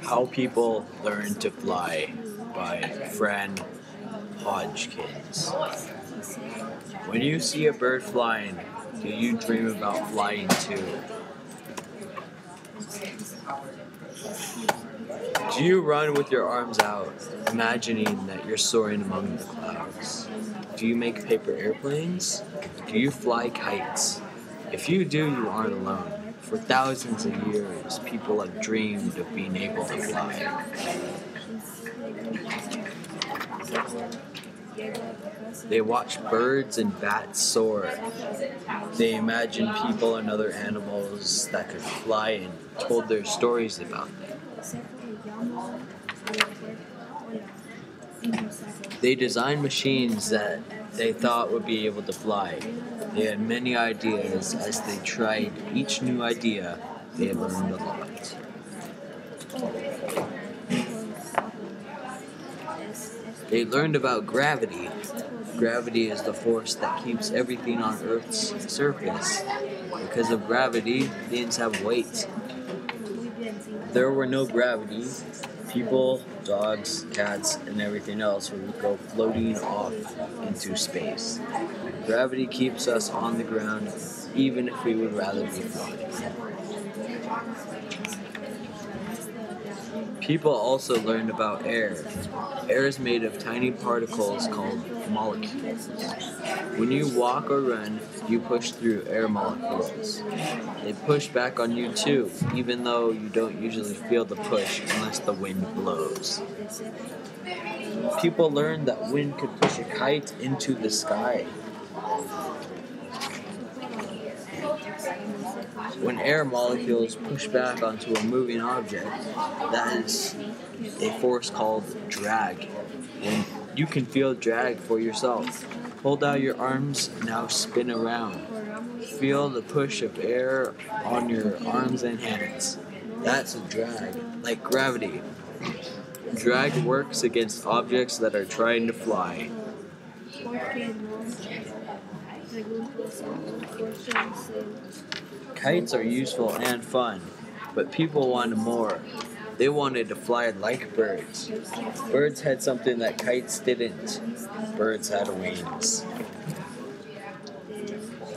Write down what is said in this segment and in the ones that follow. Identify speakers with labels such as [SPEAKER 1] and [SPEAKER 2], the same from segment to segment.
[SPEAKER 1] How People Learn to Fly by Fran Hodgkins. When you see a bird flying, do you dream about flying too? Do you run with your arms out, imagining that you're soaring among the clouds? Do you make paper airplanes? Do you fly kites? If you do, you aren't alone. For thousands of years, people have dreamed of being able to fly. They watch birds and bats soar. They imagined people and other animals that could fly and told their stories about them. They designed machines that they thought would be able to fly. They had many ideas. As they tried each new idea, they learned a lot. They learned about gravity. Gravity is the force that keeps everything on Earth's surface. Because of gravity, things have weight. If there were no gravity, people, dogs, cats, and everything else would go floating off into space. Gravity keeps us on the ground, even if we would rather be floating. People also learned about air. Air is made of tiny particles called molecules. When you walk or run, you push through air molecules. They push back on you too, even though you don't usually feel the push unless the wind blows. People learned that wind could push a kite into the sky. When air molecules push back onto a moving object, that is a force called drag. And you can feel drag for yourself. Hold out your arms, now spin around. Feel the push of air on your arms and hands. That's a drag, like gravity. Drag works against objects that are trying to fly. Kites are useful and fun, but people wanted more. They wanted to fly like birds. Birds had something that kites didn't. Birds had wings.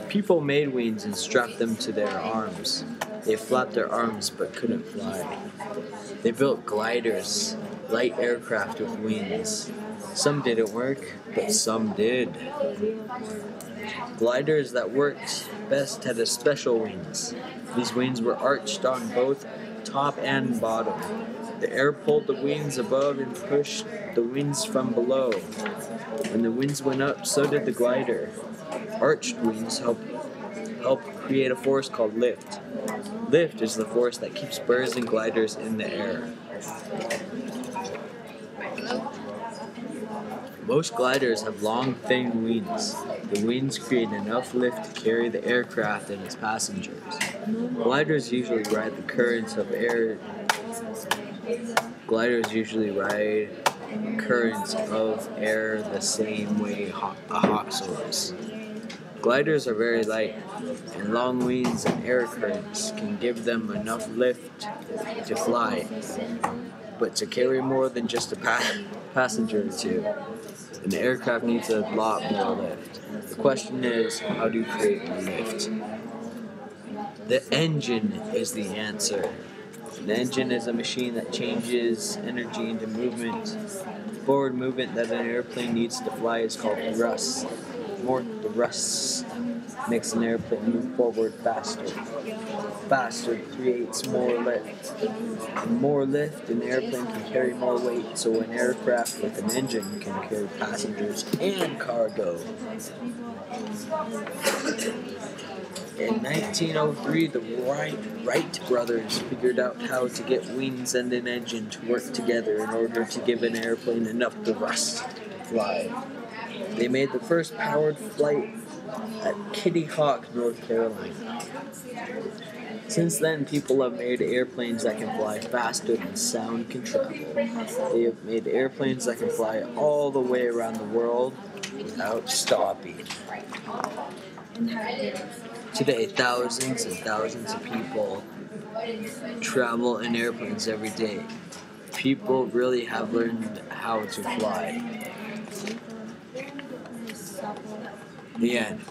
[SPEAKER 1] People made wings and strapped them to their arms. They flapped their arms but couldn't fly. They built gliders, light aircraft with wings. Some didn't work, but some did. Gliders that worked best had special wings. These wings were arched on both top and bottom. The air pulled the wings above and pushed the wings from below. When the wings went up, so did the glider. Arched wings help create a force called lift. Lift is the force that keeps birds and gliders in the air. Most gliders have long, thin wings. The wings create enough lift to carry the aircraft and its passengers. Gliders usually ride the currents of air. Gliders usually ride currents of air the same way a hawk soars. Gliders are very light, and long wings and air currents can give them enough lift to fly, but to carry more than just a passenger or two. An aircraft needs a lot more lift. The question is, how do you create the lift? The engine is the answer. An engine is a machine that changes energy into movement. Forward movement that an airplane needs to fly is called thrust. More thrust makes an airplane move forward faster. Faster creates more lift. And more lift, an airplane can carry more weight, so an aircraft with an engine can carry passengers and cargo. In 1903, the Wright brothers figured out how to get wings and an engine to work together in order to give an airplane enough thrust to fly. They made the first powered flight at Kitty Hawk, North Carolina. Since then, people have made airplanes that can fly faster than sound can travel. They have made airplanes that can fly all the way around the world without stopping. Today, thousands and thousands of people travel in airplanes every day. People really have learned how to fly. The end.